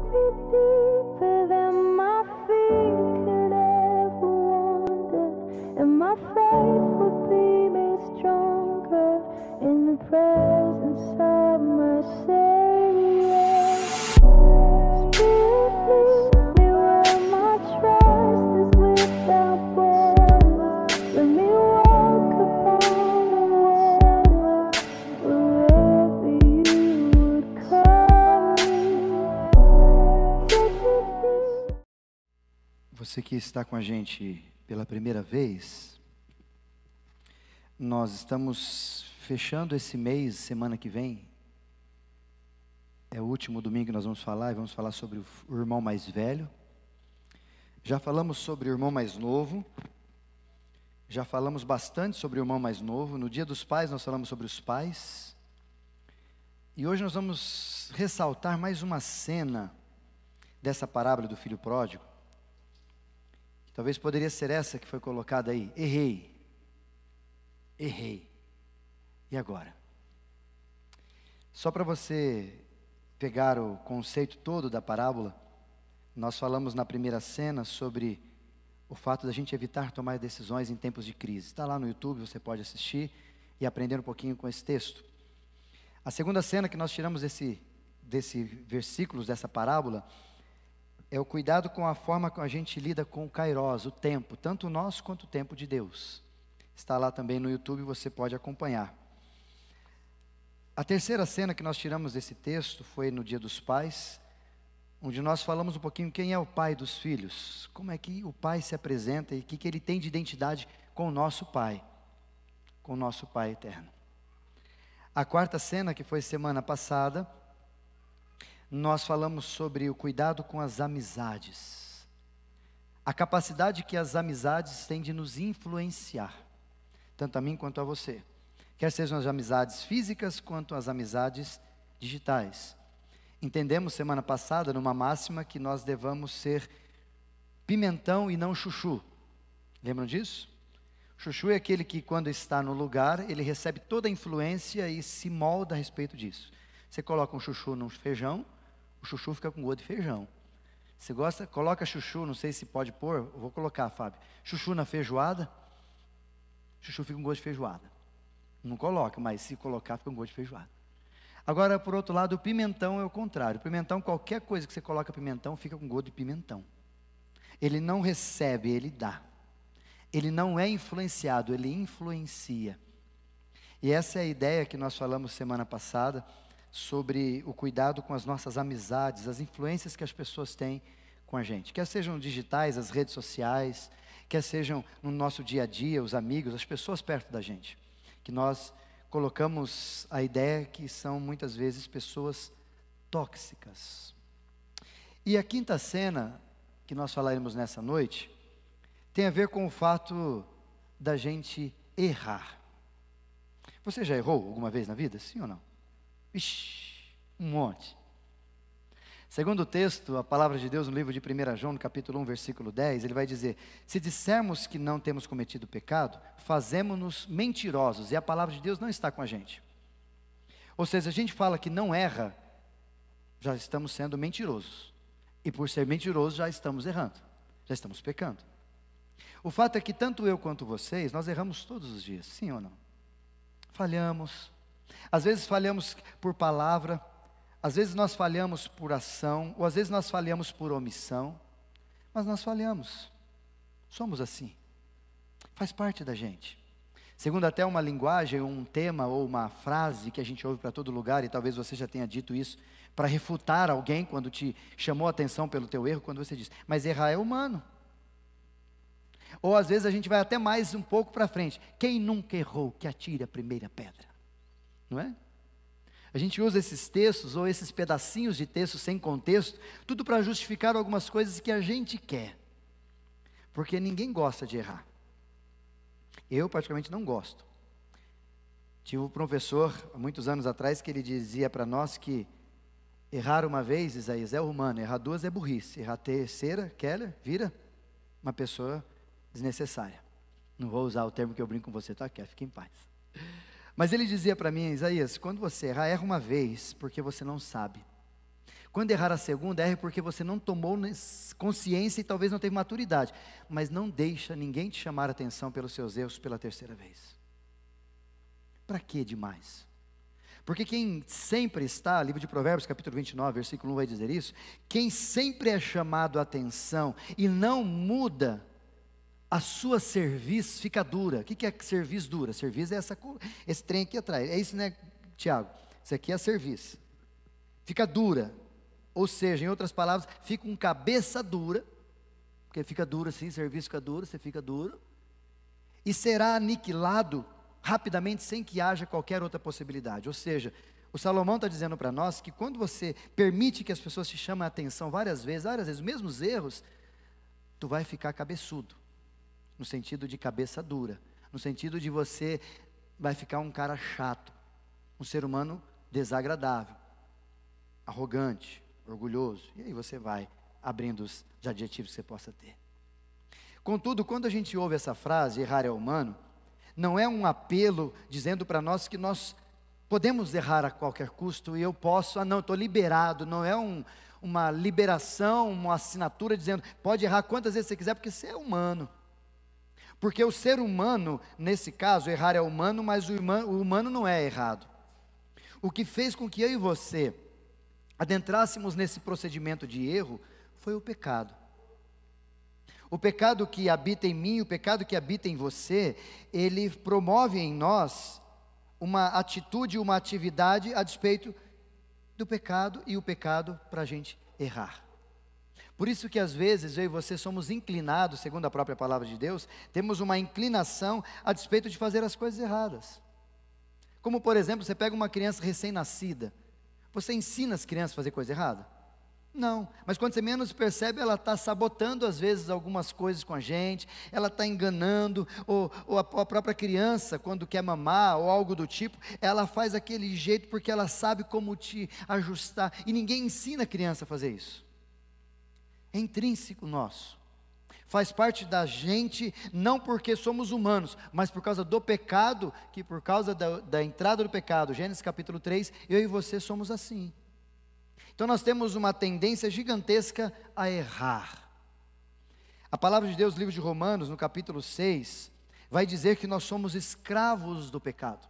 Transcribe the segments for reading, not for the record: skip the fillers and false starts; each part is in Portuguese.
deeper than my feet could ever wander, and my faith would be made stronger in the presence of my Savior. Spirit, lead me where my trust is without borders. Let me walk upon the water wherever you would call me. Você que está com a gente pela primeira vez, nós estamos fechando esse mês, semana que vem. É o último domingo que nós vamos falar, e vamos falar sobre o irmão mais velho. Já falamos sobre o irmão mais novo. Já falamos bastante sobre o irmão mais novo. No Dia dos Pais nós falamos sobre os pais. E hoje nós vamos ressaltar mais uma cena dessa parábola do filho pródigo. Talvez poderia ser essa que foi colocada aí. Errei. E agora? Só para você pegar o conceito todo da parábola, nós falamos na primeira cena sobre o fato da gente evitar tomar decisões em tempos de crise. Está lá no YouTube, você pode assistir e aprender um pouquinho com esse texto. A segunda cena que nós tiramos desse versículos, dessa parábola, é o cuidado com a forma que a gente lida com o kairos, o tempo, tanto o nosso quanto o tempo de Deus. Está lá também no YouTube, você pode acompanhar. A terceira cena que nós tiramos desse texto foi no Dia dos Pais, onde nós falamos um pouquinho quem é o pai dos filhos, como é que o pai se apresenta e o que ele tem de identidade com o nosso pai eterno. A quarta cena, que foi semana passada, nós falamos sobre o cuidado com as amizades, a capacidade que as amizades têm de nos influenciar, tanto a mim quanto a você, quer sejam as amizades físicas quanto as amizades digitais. Entendemos semana passada numa máxima que nós devamos ser pimentão e não chuchu. Lembram disso? Chuchu é aquele que quando está no lugar, ele recebe toda a influência e se molda a respeito disso. Você coloca um chuchu no feijão, o chuchu fica com gosto de feijão. Você gosta, coloca chuchu, não sei se pode pôr, eu vou colocar, Fábio. Chuchu na feijoada, chuchu fica com gosto de feijoada. Não coloca, mas se colocar fica com gosto de feijoada. Agora, por outro lado, o pimentão é o contrário. O pimentão, qualquer coisa que você coloca pimentão, fica com gosto de pimentão. Ele não recebe, ele dá. Ele não é influenciado, ele influencia. E essa é a ideia que nós falamos semana passada, sobre o cuidado com as nossas amizades, as influências que as pessoas têm com a gente. Quer sejam digitais, as redes sociais, quer sejam no nosso dia a dia, os amigos, as pessoas perto da gente. Que nós colocamos a ideia que são muitas vezes pessoas tóxicas. E a quinta cena que nós falaremos nessa noite tem a ver com o fato da gente errar. Você já errou alguma vez na vida? Sim ou não? Ixi, um monte. Segundo o texto, a palavra de Deus no livro de 1 João, no capítulo 1, versículo 10, ele vai dizer: se dissermos que não temos cometido pecado, fazemos-nos mentirosos, e a palavra de Deus não está com a gente. Ou seja, a gente fala que não erra, já estamos sendo mentirosos. E por ser mentirosos, já estamos errando, já estamos pecando. O fato é que tanto eu quanto vocês, nós erramos todos os dias, sim ou não? Falhamos, às vezes falhamos por palavra, às vezes nós falhamos por ação, ou às vezes nós falhamos por omissão, mas nós falhamos, somos assim, faz parte da gente. Segundo até uma linguagem, um tema ou uma frase que a gente ouve para todo lugar, e talvez você já tenha dito isso, para refutar alguém quando te chamou a atenção pelo teu erro, quando você diz, mas errar é humano. Ou às vezes a gente vai até mais um pouco para frente, quem nunca errou, que atire a primeira pedra, não é? A gente usa esses textos ou esses pedacinhos de texto sem contexto, tudo para justificar algumas coisas que a gente quer, porque ninguém gosta de errar. Eu praticamente não gosto. Tive um professor, há muitos anos atrás, que ele dizia para nós que errar uma vez, Isaías, é humano, errar duas é burrice, errar terceira, Keller, vira uma pessoa desnecessária. Não vou usar o termo que eu brinco com você, tá, Keller? Fique em paz. Mas ele dizia para mim, Isaías, quando você erra, erra uma vez, porque você não sabe. Quando errar a segunda, erre porque você não tomou consciência e talvez não teve maturidade. Mas não deixa ninguém te chamar a atenção pelos seus erros pela terceira vez. Para que demais? Porque quem sempre está, livro de Provérbios, capítulo 29, versículo 1 vai dizer isso, quem sempre é chamado a atenção e não muda, a sua cerviz fica dura. O que é cerviz dura? Cerviz é esse trem aqui atrás, é isso, né, Tiago? Isso aqui é a cerviz. Fica dura, ou seja, em outras palavras, fica com cabeça dura, porque fica duro assim, cerviz fica duro, você fica duro, e será aniquilado rapidamente, sem que haja qualquer outra possibilidade. Ou seja, o Salomão está dizendo para nós que quando você permite que as pessoas te chamem a atenção várias vezes, os mesmos erros, tu vai ficar cabeçudo, no sentido de cabeça dura, no sentido de você vai ficar um cara chato, um ser humano desagradável, arrogante, orgulhoso, e aí você vai abrindo os adjetivos que você possa ter. Contudo, quando a gente ouve essa frase, errar é humano, não é um apelo dizendo para nós que nós podemos errar a qualquer custo, e eu posso, não, estou liberado, não é uma liberação, uma assinatura dizendo, pode errar quantas vezes você quiser, porque você é humano. Porque o ser humano, nesse caso, errar é humano, mas o humano não é errado. O que fez com que eu e você adentrássemos nesse procedimento de erro, foi o pecado. O pecado que habita em mim, o pecado que habita em você, ele promove em nós uma atitude, uma atividade a despeito do pecado, e o pecado para a gente errar. Por isso que às vezes eu e você somos inclinados, segundo a própria palavra de Deus, temos uma inclinação a despeito de fazer as coisas erradas. Como por exemplo, você pega uma criança recém-nascida, você ensina as crianças a fazer coisa errada? Não, mas quando você menos percebe, ela está sabotando às vezes algumas coisas com a gente, ela está enganando, ou a própria criança, quando quer mamar, ou algo do tipo, ela faz aquele jeito porque ela sabe como te ajustar, e ninguém ensina a criança a fazer isso. É intrínseco nosso, faz parte da gente, não porque somos humanos, mas por causa do pecado, que por causa da entrada do pecado, Gênesis capítulo 3, eu e você somos assim. Então nós temos uma tendência gigantesca a errar. A palavra de Deus, livro de Romanos, no capítulo 6, vai dizer que nós somos escravos do pecado.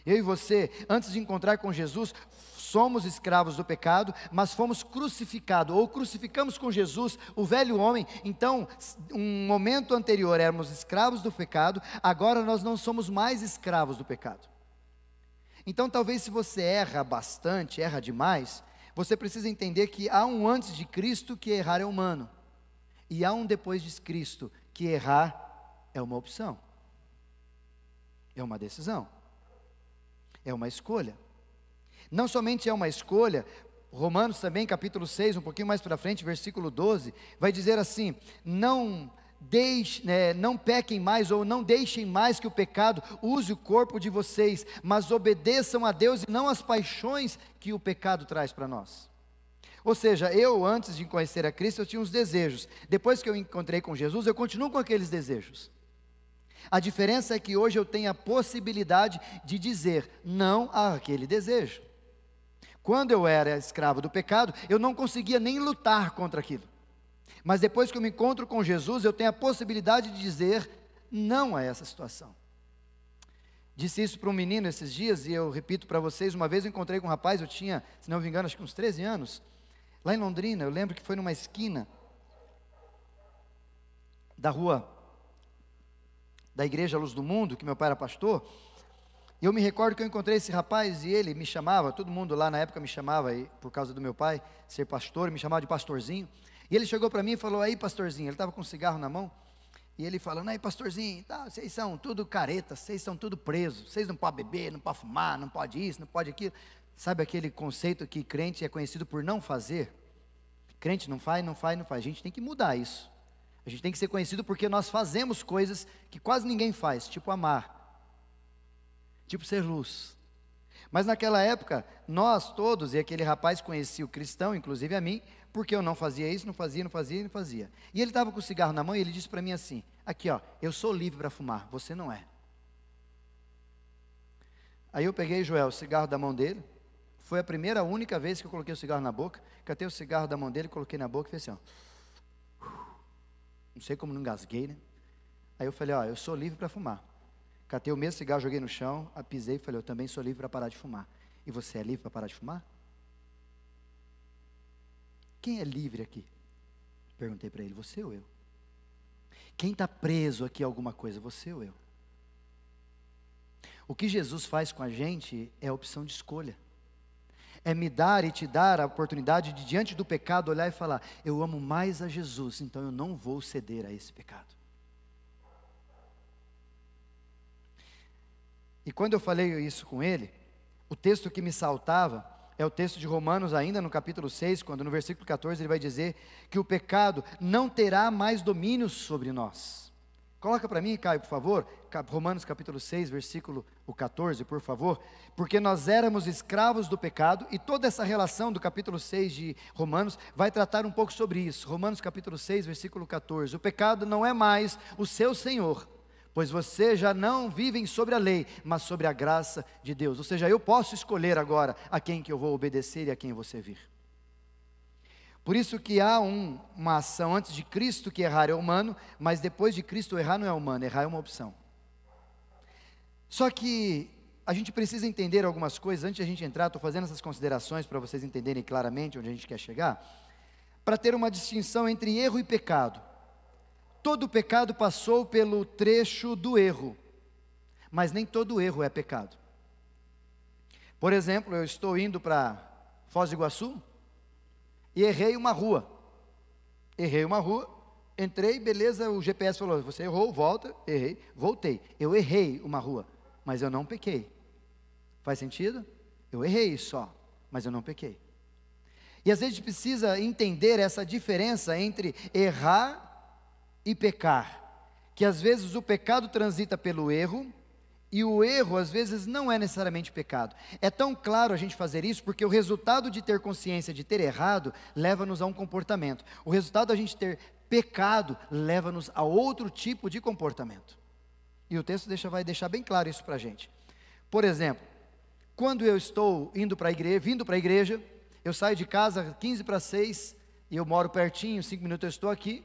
Eu e você, antes de encontrar com Jesus, somos escravos do pecado, mas fomos crucificados, ou crucificamos com Jesus o velho homem. Então, um momento anterior éramos escravos do pecado, agora nós não somos mais escravos do pecado. Então talvez se você erra bastante, erra demais, você precisa entender que há um antes de Cristo que errar é humano, e há um depois de Cristo que errar é uma opção, é uma decisão, é uma escolha. Não somente é uma escolha, Romanos também, capítulo 6, um pouquinho mais para frente, versículo 12, vai dizer assim, não pequem mais, ou não deixem mais que o pecado use o corpo de vocês, mas obedeçam a Deus e não às paixões que o pecado traz para nós. Ou seja, eu antes de conhecer a Cristo, eu tinha uns desejos, depois que eu encontrei com Jesus, eu continuo com aqueles desejos. A diferença é que hoje eu tenho a possibilidade de dizer não àquele desejo. Quando eu era escravo do pecado, eu não conseguia nem lutar contra aquilo. Mas depois que eu me encontro com Jesus, eu tenho a possibilidade de dizer não a essa situação. Disse isso para um menino esses dias, e eu repito para vocês, uma vez eu encontrei com um rapaz, eu tinha, se não me engano, acho que uns 13 anos, lá em Londrina, eu lembro que foi numa esquina da rua, da igreja Luz do Mundo, que meu pai era pastor, e eu me recordo que eu encontrei esse rapaz, e ele me chamava, todo mundo lá na época me chamava, por causa do meu pai ser pastor, me chamava de pastorzinho. E ele chegou para mim e falou, aí pastorzinho, ele estava com um cigarro na mão, e ele falando, aí pastorzinho, tá, vocês são tudo careta, vocês são tudo presos, vocês não podem beber, não podem fumar, não pode isso, não pode aquilo. Sabe aquele conceito que crente é conhecido por não fazer? Crente não faz, não faz, não faz. A gente tem que mudar isso. A gente tem que ser conhecido porque nós fazemos coisas que quase ninguém faz, tipo amar, tipo ser luz. Mas naquela época, nós todos, e aquele rapaz conhecia o cristão, inclusive a mim, porque eu não fazia isso, não fazia. E ele estava com o cigarro na mão e ele disse para mim assim, aqui ó, eu sou livre para fumar, você não é. Aí eu peguei, Joel, o cigarro da mão dele, Foi a primeira, única vez que eu coloquei o cigarro na boca. Catei o cigarro da mão dele, coloquei na boca e fiz assim, ó. Não sei como não engasguei, né? Aí eu falei, ó, eu sou livre para fumar. Catei o mesmo cigarro, joguei no chão, pisei e falei, eu também sou livre para parar de fumar. E você é livre para parar de fumar? Quem é livre aqui? Perguntei para ele, você ou eu? Quem está preso aqui a alguma coisa, você ou eu? O que Jesus faz com a gente é a opção de escolha. É me dar e te dar a oportunidade de, diante do pecado, olhar e falar, eu amo mais a Jesus, então eu não vou ceder a esse pecado. E quando eu falei isso com ele, o texto que me saltava é o texto de Romanos, ainda no capítulo 6, quando no versículo 14 ele vai dizer que o pecado não terá mais domínio sobre nós. Coloca para mim, Caio, por favor, Romanos capítulo 6, versículo 14, por favor. Porque nós éramos escravos do pecado, e toda essa relação do capítulo 6 de Romanos vai tratar um pouco sobre isso. Romanos capítulo 6, versículo 14. O pecado não é mais o seu senhor, pois você já não vivem sobre a lei, mas sobre a graça de Deus. Ou seja, eu posso escolher agora a quem que eu vou obedecer e a quem eu vou servir. Por isso que há uma ação antes de Cristo, que errar é humano, mas depois de Cristo errar não é humano, errar é uma opção. Só que a gente precisa entender algumas coisas, antes de a gente entrar, estou fazendo essas considerações para vocês entenderem claramente onde a gente quer chegar, para ter uma distinção entre erro e pecado. Todo pecado passou pelo trecho do erro, mas nem todo erro é pecado. Por exemplo, eu estou indo para Foz do Iguaçu, e errei uma rua, entrei, beleza, o GPS falou, você errou, volta, errei, voltei, eu errei uma rua, mas eu não pequei. Faz sentido? Eu errei só, mas eu não pequei. E às vezes a gente precisa entender essa diferença entre errar e pecar, que às vezes o pecado transita pelo erro, e o erro, às vezes, não é necessariamente pecado. É tão claro a gente fazer isso, porque o resultado de ter consciência de ter errado, leva-nos a um comportamento. O resultado da gente ter pecado, leva-nos a outro tipo de comportamento. E o texto vai deixar bem claro isso para a gente. Por exemplo, quando eu estou vindo para a igreja, eu saio de casa 15 para 6, e eu moro pertinho, 5 minutos eu estou aqui,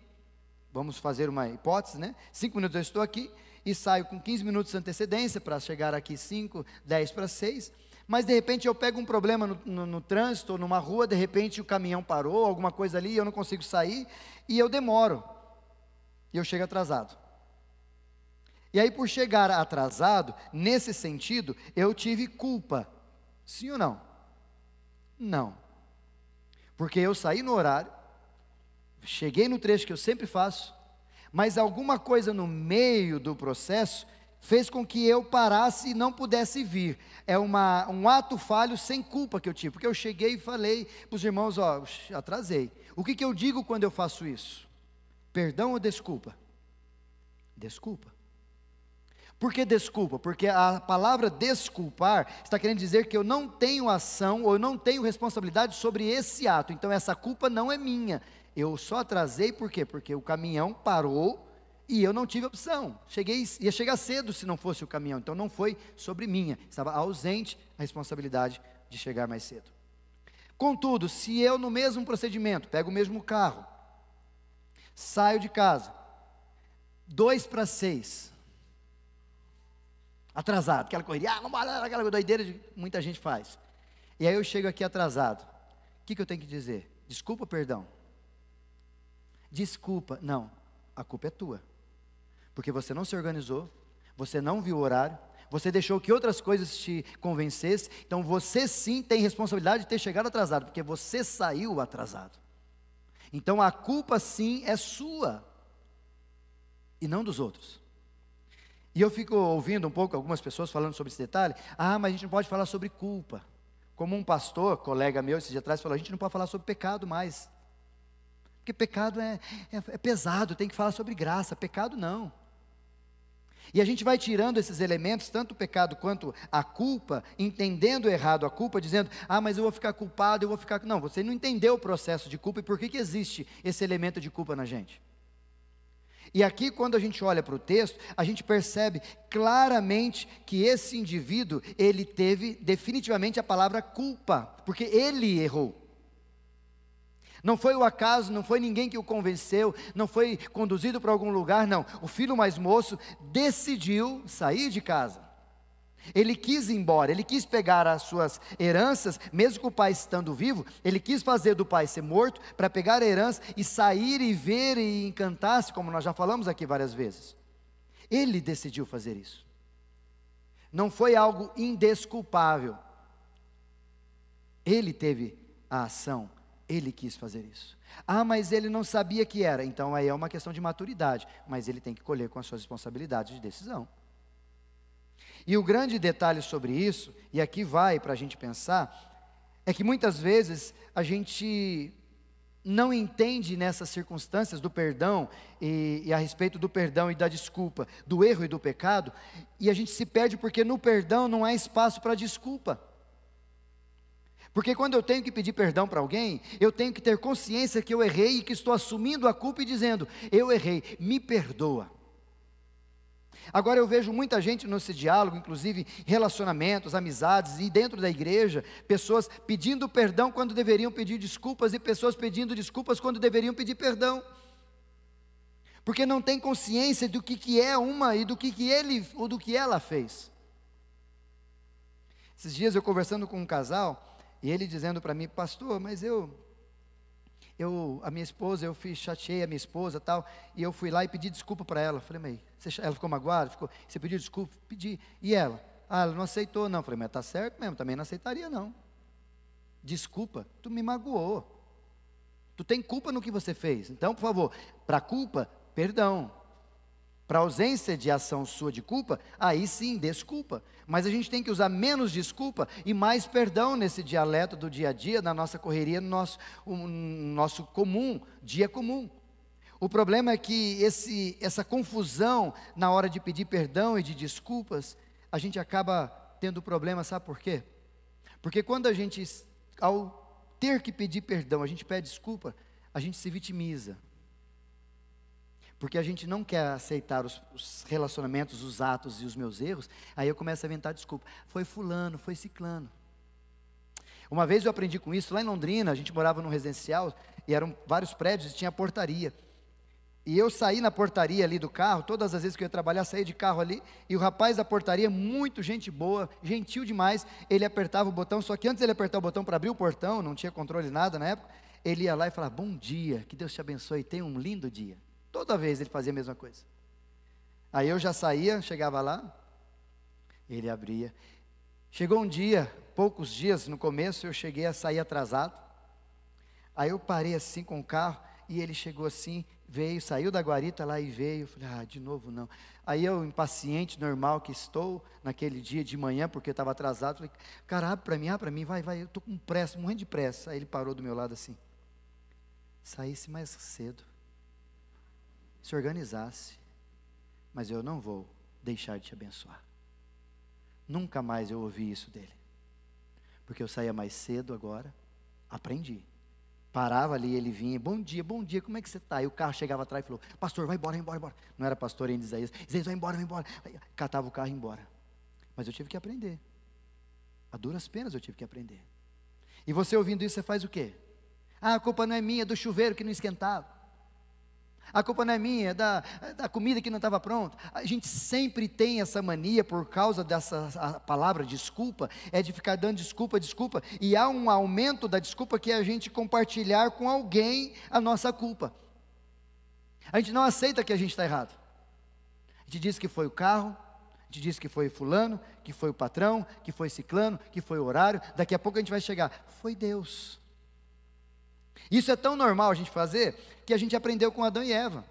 vamos fazer uma hipótese, né? 5 minutos eu estou aqui, e saio com 15 minutos de antecedência para chegar aqui 5, 10 para 6, mas de repente eu pego um problema no trânsito, ou numa rua, de repente o caminhão parou, alguma coisa ali, eu não consigo sair, e eu demoro, e eu chego atrasado. E aí, por chegar atrasado, nesse sentido, eu tive culpa, sim ou não? Não, porque eu saí no horário, cheguei no trecho que eu sempre faço, mas alguma coisa no meio do processo fez com que eu parasse e não pudesse vir. É um ato falho sem culpa que eu tive, porque eu cheguei e falei para os irmãos, ó, atrasei. O que eu digo quando eu faço isso? Perdão ou desculpa? Desculpa. Por que desculpa? Porque a palavra desculpar está querendo dizer que eu não tenho ação ou eu não tenho responsabilidade sobre esse ato, então essa culpa não é minha. Eu só atrasei por quê? Porque o caminhão parou e eu não tive opção. Ia chegar cedo se não fosse o caminhão, então não foi sobre minha. Estava ausente a responsabilidade de chegar mais cedo. Contudo, se eu no mesmo procedimento, pego o mesmo carro, saio de casa, 2 para 6, atrasado, aquela correria, aquela doideira que muita gente faz. E aí eu chego aqui atrasado. O que eu tenho que dizer? Desculpa, perdão. Desculpa, não, a culpa é tua, porque você não se organizou, você não viu o horário, você deixou que outras coisas te convencessem, então você sim tem responsabilidade de ter chegado atrasado, porque você saiu atrasado. Então a culpa sim é sua, e não dos outros. E eu fico ouvindo um pouco algumas pessoas falando sobre esse detalhe, mas a gente não pode falar sobre culpa. Como um pastor, colega meu, esses dias atrás, falou, a gente não pode falar sobre pecado mais. Porque pecado é pesado, tem que falar sobre graça, pecado não. E a gente vai tirando esses elementos, tanto o pecado quanto a culpa, entendendo errado a culpa, dizendo, mas eu vou ficar culpado, Não, você não entendeu o processo de culpa e por que existe esse elemento de culpa na gente. E aqui, quando a gente olha para o texto, a gente percebe claramente que esse indivíduo, ele teve definitivamente a palavra culpa, porque ele errou. Não foi o acaso, não foi ninguém que o convenceu, não foi conduzido para algum lugar, não. O filho mais moço decidiu sair de casa. Ele quis ir embora, ele quis pegar as suas heranças, mesmo com o pai estando vivo, ele quis fazer do pai ser morto, para pegar a herança e sair e ver e encantar-se, como nós já falamos aqui várias vezes. Ele decidiu fazer isso. Não foi algo indesculpável. Ele teve a ação, ele quis fazer isso. Ah, mas ele não sabia que era. Então aí é uma questão de maturidade, mas ele tem que colher com as suas responsabilidades de decisão. E o grande detalhe sobre isso, e aqui vai para a gente pensar, é que muitas vezes a gente não entende nessas circunstâncias do perdão e a respeito do perdão e da desculpa, do erro e do pecado, e a gente se perde porque no perdão não há espaço para desculpa. Porque quando eu tenho que pedir perdão para alguém, eu tenho que ter consciência que eu errei e que estou assumindo a culpa e dizendo, eu errei, me perdoa. Agora eu vejo muita gente nesse diálogo, inclusive relacionamentos, amizades e dentro da igreja, pessoas pedindo perdão quando deveriam pedir desculpas e pessoas pedindo desculpas quando deveriam pedir perdão. Porque não tem consciência do que é uma e do que ele ou do que ela fez. Esses dias eu conversando com um casal e ele dizendo para mim, pastor, mas a minha esposa, eu chateei a minha esposa tal, e eu fui lá e pedi desculpa para ela. Falei, mas ela ficou magoada? Você pediu desculpa? Pedi. E ela? Ah, ela não aceitou não. Falei, mas está certo mesmo, também não aceitaria não. Desculpa, tu me magoou. Tu tem culpa no que você fez. Então, por favor, para culpa, perdão. Para ausência de ação sua de culpa, aí sim, desculpa. Mas a gente tem que usar menos desculpa e mais perdão nesse dialeto do dia a dia, na nossa correria, no nosso comum, dia comum. O problema é que essa confusão na hora de pedir perdão e de desculpas, a gente acaba tendo problema, sabe por quê? Porque quando a gente, ao ter que pedir perdão, a gente pede desculpa, a gente se vitimiza. Porque a gente não quer aceitar os relacionamentos, os atos e os meus erros, aí eu começo a inventar desculpa. Foi fulano, foi ciclano. Uma vez eu aprendi com isso, lá em Londrina, a gente morava num residencial, e eram vários prédios e tinha portaria. E eu saí na portaria ali do carro, todas as vezes que eu ia trabalhar, saía de carro ali, e o rapaz da portaria, muito gente boa, gentil demais, ele apertava o botão, só que antes ele apertar o botão para abrir o portão, não tinha controle nada na época, ele ia lá e falava, bom dia, que Deus te abençoe, tenha um lindo dia. Toda vez ele fazia a mesma coisa. Aí eu já saía, chegava lá, ele abria. Chegou um dia, poucos dias no começo, eu cheguei a sair atrasado. Aí eu parei assim com o carro, e ele chegou assim, veio, saiu da guarita lá e veio. Falei, de novo não. Aí eu, impaciente, normal que estou, naquele dia de manhã, porque eu estava atrasado, falei, cara, abre para mim, vai, eu estou com pressa, morrendo de pressa. Aí ele parou do meu lado assim, saísse mais cedo. Se organizasse, mas eu não vou deixar de te abençoar. Nunca mais eu ouvi isso dele, porque eu saía mais cedo agora, aprendi. Parava ali, ele vinha, bom dia, como é que você está? E o carro chegava atrás e falou, pastor, vai embora. Não era pastor ainda, Isaías, vai embora. Aí, catava o carro e ia embora. Mas eu tive que aprender, a duras penas eu tive que aprender. E você ouvindo isso, você faz o quê? A culpa não é minha, é do chuveiro que não esquentava. A culpa não é minha, é da comida que não estava pronta. A gente sempre tem essa mania, por causa dessa palavra desculpa, é de ficar dando desculpa, e há um aumento da desculpa que é a gente compartilhar com alguém a nossa culpa. A gente não aceita que a gente está errado. A gente diz que foi o carro, a gente diz que foi fulano, que foi o patrão, que foi ciclano, que foi o horário, daqui a pouco a gente vai chegar, foi Deus. Isso é tão normal a gente fazer, que a gente aprendeu com Adão e Eva.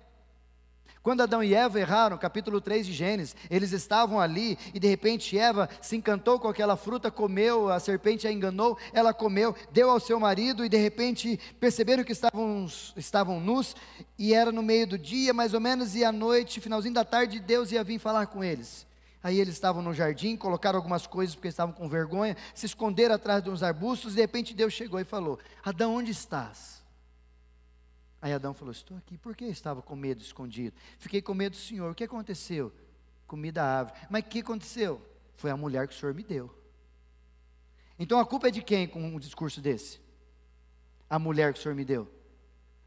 Quando Adão e Eva erraram, capítulo 3 de Gênesis, eles estavam ali, e de repente Eva se encantou com aquela fruta, comeu, a serpente a enganou, ela comeu, deu ao seu marido, e de repente perceberam que estavam nus, e era no meio do dia, mais ou menos, e à noite, finalzinho da tarde, Deus ia vir falar com eles. Aí eles estavam no jardim, colocaram algumas coisas porque estavam com vergonha, se esconderam atrás de uns arbustos, e de repente Deus chegou e falou, Adão, onde estás? Aí Adão falou, estou aqui, por que estava com medo escondido? Fiquei com medo do Senhor, o que aconteceu? Comi da árvore. Mas o que aconteceu? Foi a mulher que o Senhor me deu. Então a culpa é de quem com um discurso desse? A mulher que o Senhor me deu.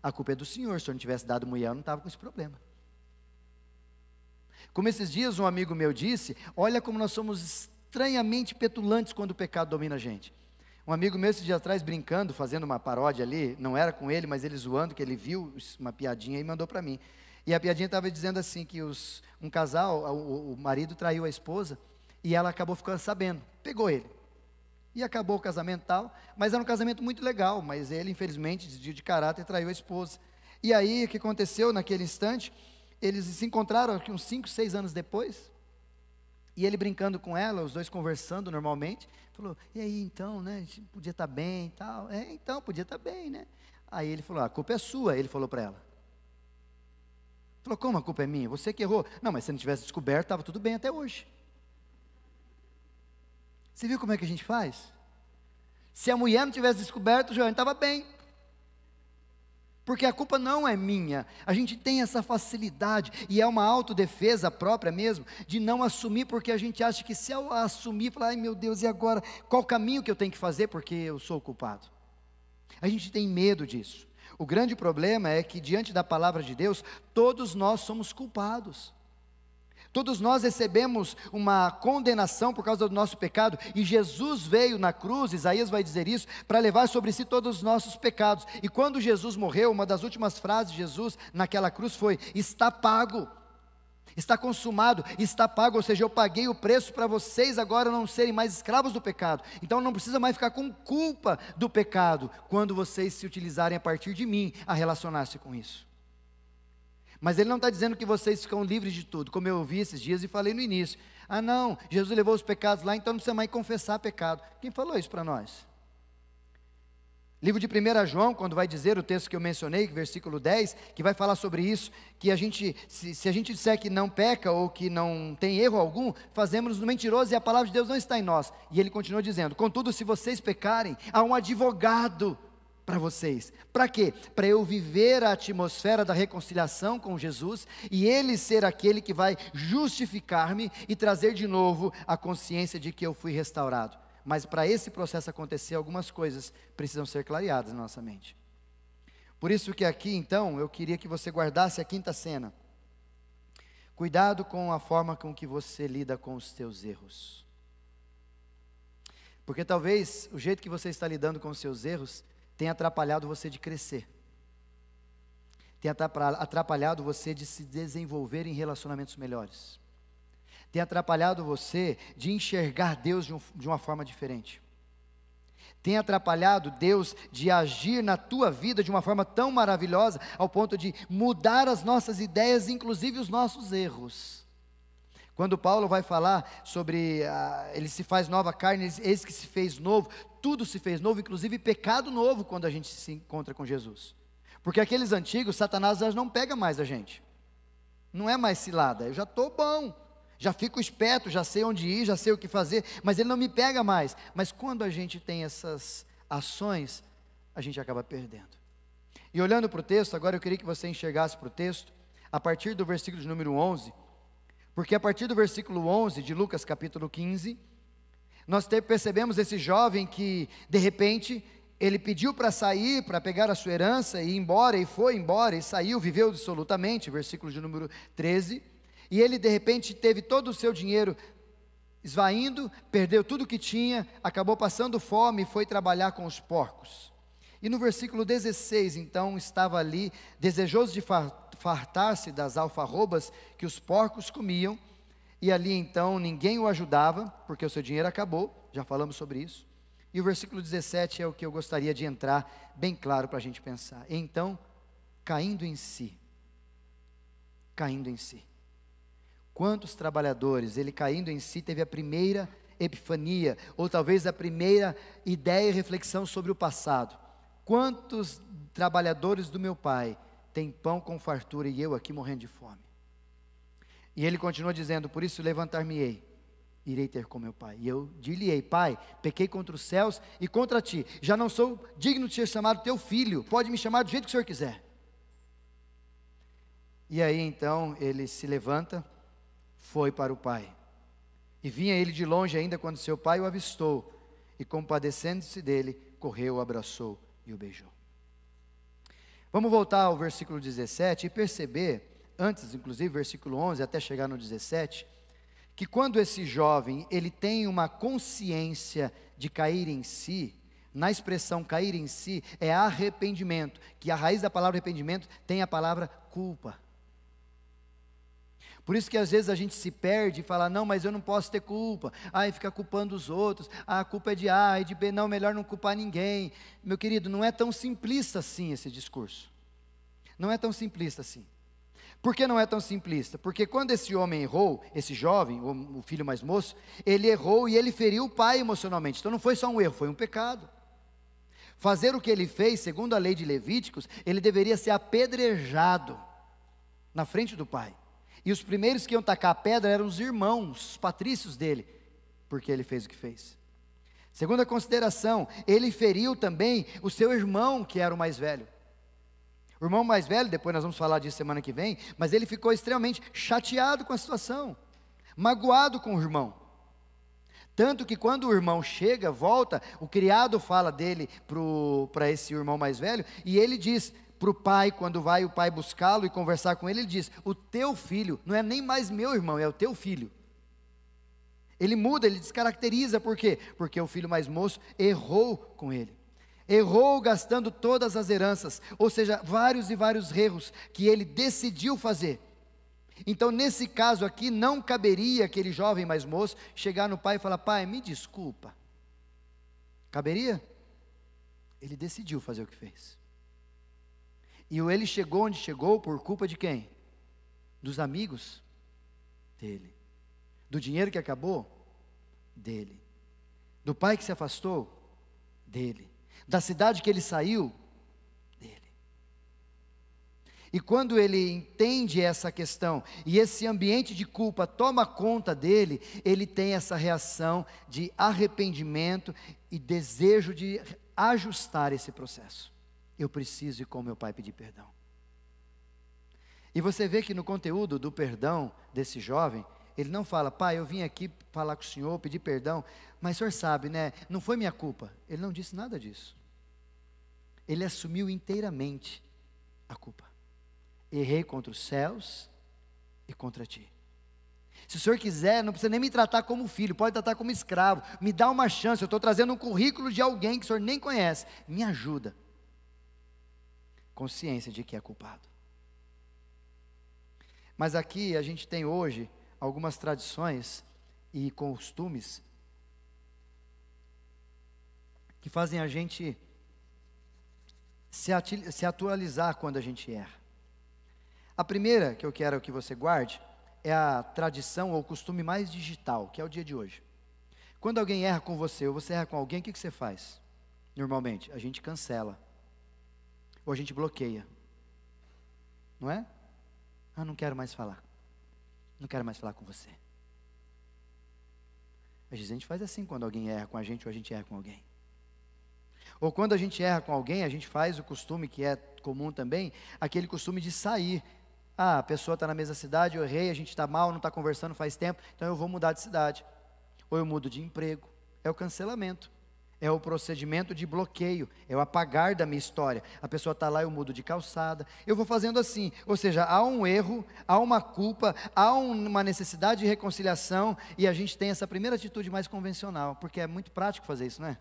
A culpa é do Senhor, se o Senhor não tivesse dado mulher, eu não estava com esse problema. Como esses dias um amigo meu disse, olha como nós somos estranhamente petulantes quando o pecado domina a gente. Um amigo meu esses dias atrás brincando, fazendo uma paródia ali, não era com ele, mas ele zoando, que ele viu uma piadinha e mandou para mim. E a piadinha estava dizendo assim, que um casal, o marido traiu a esposa, e ela acabou ficando sabendo, pegou ele. E acabou o casamento e tal, mas era um casamento muito legal, mas ele infelizmente, desvio de caráter, traiu a esposa. E aí, o que aconteceu naquele instante? Eles se encontraram aqui uns 5, 6 anos depois, e ele brincando com ela, os dois conversando normalmente, falou, e aí então, né, a gente podia estar bem e tal, então, podia estar bem, né, aí ele falou, a culpa é sua, ele falou para ela, falou, como a culpa é minha, você que errou, não, mas se não tivesse descoberto, estava tudo bem até hoje. Você viu como é que a gente faz? Se a mulher não tivesse descoberto, o João estava bem. Porque a culpa não é minha. A gente tem essa facilidade, e é uma autodefesa própria mesmo, de não assumir, porque a gente acha que se eu assumir, falar, ai meu Deus, e agora? Qual caminho que eu tenho que fazer, porque eu sou o culpado? A gente tem medo disso. O grande problema é que diante da palavra de Deus, todos nós somos culpados. Todos nós recebemos uma condenação por causa do nosso pecado, e Jesus veio na cruz, Isaías vai dizer isso, para levar sobre si todos os nossos pecados. E quando Jesus morreu, uma das últimas frases de Jesus naquela cruz foi, está pago, está consumado, está pago, ou seja, eu paguei o preço para vocês agora não serem mais escravos do pecado, então não precisa mais ficar com culpa do pecado, quando vocês se utilizarem a partir de mim, a relacionar-se com isso. Mas ele não está dizendo que vocês ficam livres de tudo, como eu ouvi esses dias e falei no início. Ah não, Jesus levou os pecados lá, então não precisa mais confessar pecado. Quem falou isso para nós? Livro de 1 João, quando vai dizer o texto que eu mencionei, versículo 10, que vai falar sobre isso, que a gente, se a gente disser que não peca ou que não tem erro algum, fazemos-nos mentirosos e a palavra de Deus não está em nós. E ele continua dizendo, contudo, se vocês pecarem, há um advogado para vocês. Para quê? Para eu viver a atmosfera da reconciliação com Jesus e Ele ser aquele que vai justificar-me e trazer de novo a consciência de que eu fui restaurado. Mas para esse processo acontecer, algumas coisas precisam ser clareadas na nossa mente. Por isso que aqui então, eu queria que você guardasse a quinta cena. Cuidado com a forma com que você lida com os seus erros. Porque talvez o jeito que você está lidando com os seus erros tem atrapalhado você de crescer, tem atrapalhado você de se desenvolver em relacionamentos melhores, tem atrapalhado você de enxergar Deus de uma forma diferente, tem atrapalhado Deus de agir na tua vida de uma forma tão maravilhosa, ao ponto de mudar as nossas ideias, inclusive os nossos erros. Quando Paulo vai falar sobre, ele se faz nova carne, eis que se fez novo, tudo se fez novo, inclusive pecado novo, quando a gente se encontra com Jesus. Porque aqueles antigos, Satanás já não pega mais a gente, não é mais cilada, eu já estou bom, já fico esperto, já sei onde ir, já sei o que fazer, mas ele não me pega mais. Mas quando a gente tem essas ações, a gente acaba perdendo. E olhando para o texto, agora eu queria que você enxergasse para o texto, a partir do versículo de número 11, porque a partir do versículo 11 de Lucas capítulo 15, nós percebemos esse jovem que, de repente, ele pediu para sair, para pegar a sua herança e ir embora, e foi embora, e saiu, viveu dissolutamente, versículo de número 13, e ele de repente teve todo o seu dinheiro esvaindo, perdeu tudo que tinha, acabou passando fome e foi trabalhar com os porcos. E no versículo 16, então, estava ali, desejoso de fartar-se das alfarrobas que os porcos comiam, e ali então ninguém o ajudava, porque o seu dinheiro acabou, já falamos sobre isso. E o versículo 17 é o que eu gostaria de entrar bem claro para a gente pensar. Então, caindo em si. Quantos trabalhadores, ele caindo em si, teve a primeira epifania, ou talvez a primeira ideia e reflexão sobre o passado. Quantos trabalhadores do meu pai têm pão com fartura e eu aqui morrendo de fome? E ele continua dizendo, por isso levantar-me-ei, irei ter com meu pai. E eu dir-lhe-ei, pai, pequei contra os céus e contra ti, já não sou digno de ser chamado teu filho, pode me chamar do jeito que o senhor quiser. E aí então ele se levanta, foi para o pai. E vinha ele de longe ainda quando seu pai o avistou, e compadecendo-se dele, correu, o abraçou e o beijou. Vamos voltar ao versículo 17 e perceber, antes inclusive versículo 11 até chegar no 17, que quando esse jovem, ele tem uma consciência de cair em si, na expressão cair em si, é arrependimento, que a raiz da palavra arrependimento tem a palavra culpa. Por isso que às vezes a gente se perde e fala, não, mas eu não posso ter culpa, aí fica culpando os outros, a culpa é de A e de B, não, melhor não culpar ninguém. Meu querido, não é tão simplista assim esse discurso, não é tão simplista assim. Por que não é tão simplista? Porque quando esse homem errou, esse jovem, o filho mais moço, ele errou e ele feriu o pai emocionalmente, então não foi só um erro, foi um pecado. Fazer o que ele fez, segundo a lei de Levíticos, ele deveria ser apedrejado na frente do pai. E os primeiros que iam tacar a pedra eram os irmãos, os patrícios dele, porque ele fez o que fez. Segunda consideração, ele feriu também o seu irmão, que era o mais velho. O irmão mais velho, depois nós vamos falar disso semana que vem, mas ele ficou extremamente chateado com a situação, magoado com o irmão. Tanto que quando o irmão chega, volta, o criado fala dele para esse irmão mais velho, e ele diz para o pai, quando vai o pai buscá-lo e conversar com ele, ele diz, o teu filho, não é nem mais meu irmão, é o teu filho. Ele muda, ele descaracteriza, por quê? Porque o filho mais moço errou com ele. Errou gastando todas as heranças, ou seja, vários e vários erros que ele decidiu fazer. Então nesse caso aqui, não caberia aquele jovem mais moço chegar no pai e falar, pai, me desculpa. Caberia? Ele decidiu fazer o que fez. E ele chegou onde chegou por culpa de quem? Dos amigos dele. Do dinheiro que acabou? Dele. Do pai que se afastou? Dele. Da cidade que ele saiu? Dele. E quando ele entende essa questão, e esse ambiente de culpa toma conta dele, ele tem essa reação de arrependimento e desejo de ajustar esse processo. Eu preciso ir com meu pai pedir perdão. E você vê que no conteúdo do perdão desse jovem, ele não fala, pai, eu vim aqui falar com o senhor, pedir perdão, mas o senhor sabe, né, não foi minha culpa. Ele não disse nada disso. Ele assumiu inteiramente a culpa. Errei contra os céus e contra ti. Se o senhor quiser, não precisa nem me tratar como filho, pode tratar como escravo, me dá uma chance, eu estou trazendo um currículo de alguém que o senhor nem conhece, me ajuda. Consciência de que é culpado. Mas aqui a gente tem hoje algumas tradições e costumes que fazem a gente se atualizar quando a gente erra. A primeira que eu quero que você guarde é a tradição ou costume mais digital, que é o dia de hoje. Quando alguém erra com você ou você erra com alguém, o que você faz? Normalmente, a gente cancela. Ou a gente bloqueia. Não é? Ah, não quero mais falar. Não quero mais falar com você. Às vezes a gente faz assim quando alguém erra com a gente ou a gente erra com alguém. Ou quando a gente erra com alguém, a gente faz o costume que é comum também, aquele costume de sair. Ah, a pessoa está na mesma cidade, eu errei, a gente está mal, não está conversando faz tempo, então eu vou mudar de cidade. Ou eu mudo de emprego. É o cancelamento. É o procedimento de bloqueio, é o apagar da minha história. A pessoa está lá, eu mudo de calçada. Eu vou fazendo assim, ou seja, há um erro, há uma culpa, há uma necessidade de reconciliação, e a gente tem essa primeira atitude mais convencional, porque é muito prático fazer isso, não é?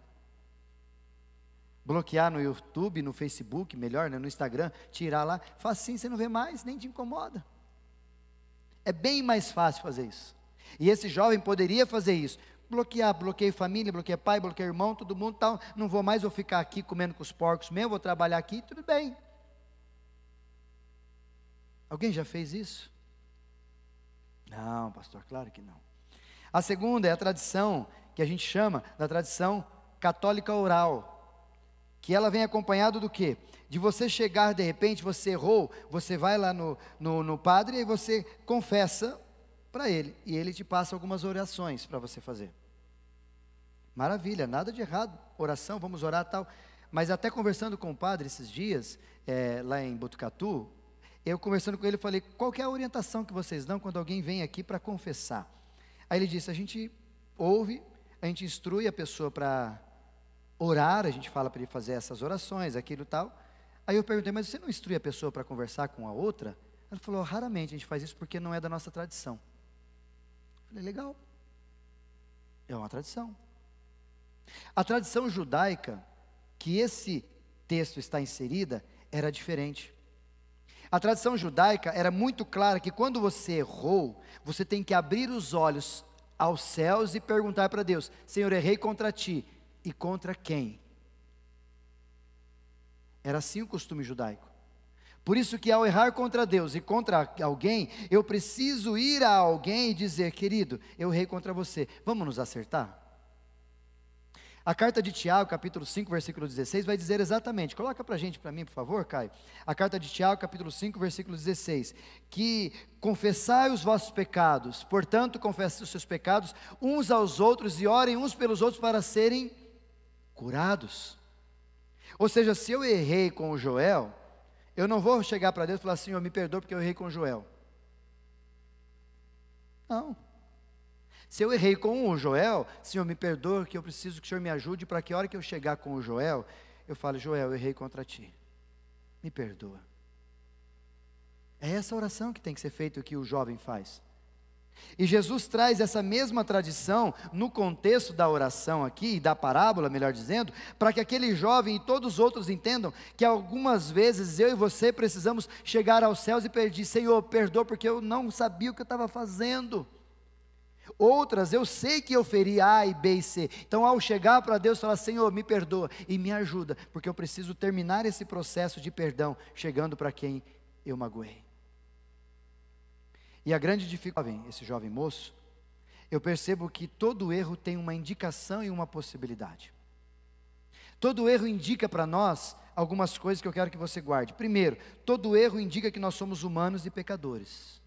Bloquear no YouTube, no Facebook, melhor, né, no Instagram, tirar lá, facinho, você não vê mais, nem te incomoda. É bem mais fácil fazer isso. E esse jovem poderia fazer isso. Bloqueei família, bloqueei pai, bloqueei irmão, todo mundo tal, não vou mais, vou ficar aqui comendo com os porcos mesmo, vou trabalhar aqui, tudo bem. Alguém já fez isso? Não, pastor, claro que não. A segunda é a tradição, que a gente chama da tradição católica oral, que ela vem acompanhado do quê? De você chegar, de repente, você errou, você vai lá no padre e você confessa para ele, e ele te passa algumas orações para você fazer. Maravilha, nada de errado, oração, vamos orar tal, mas até conversando com o padre esses dias, lá em Botucatu, Eu conversando com ele, falei, qual que é a orientação que vocês dão quando alguém vem aqui para confessar? Aí ele disse, a gente ouve, a gente instrui a pessoa para orar, a gente fala para ele fazer essas orações, aquilo e tal. Aí eu perguntei, mas você não instrui a pessoa para conversar com a outra? Ela falou, raramente a gente faz isso porque não é da nossa tradição. Eu falei, legal, é uma tradição. A tradição judaica, que esse texto está inserida, era diferente. A tradição judaica era muito clara que quando você errou, você tem que abrir os olhos aos céus e perguntar para Deus, Senhor, errei contra ti, e contra quem? Era assim o costume judaico. Por isso que ao errar contra Deus e contra alguém, eu preciso ir a alguém e dizer, querido, eu errei contra você, vamos nos acertar? A carta de Tiago, capítulo 5, versículo 16, vai dizer exatamente, coloca para a gente, para mim, por favor, Caio. A carta de Tiago, capítulo 5, versículo 16, que confessai os vossos pecados, portanto, confessem os seus pecados uns aos outros e orem uns pelos outros para serem curados. Ou seja, se eu errei com o Joel, eu não vou chegar para Deus e falar, Senhor, me perdoa porque eu errei com o Joel. Não. Se eu errei com o Joel, Senhor, me perdoa que eu preciso que o Senhor me ajude para que a hora que eu chegar com o Joel, eu fale, Joel, eu errei contra ti, me perdoa. É essa oração que tem que ser feita, o que o jovem faz. E Jesus traz essa mesma tradição no contexto da oração aqui, da parábola, melhor dizendo, para que aquele jovem e todos os outros entendam que algumas vezes eu e você precisamos chegar aos céus e pedir, Senhor, perdoa porque eu não sabia o que eu estava fazendo. Outras, eu sei que eu feri A e B e C, então ao chegar para Deus, falar, Senhor, me perdoa e me ajuda, porque eu preciso terminar esse processo de perdão, chegando para quem eu magoei. E a grande dificuldade, esse jovem moço, eu percebo que todo erro tem uma indicação e uma possibilidade. Todo erro indica para nós algumas coisas que eu quero que você guarde. Primeiro, todo erro indica que nós somos humanos e pecadores.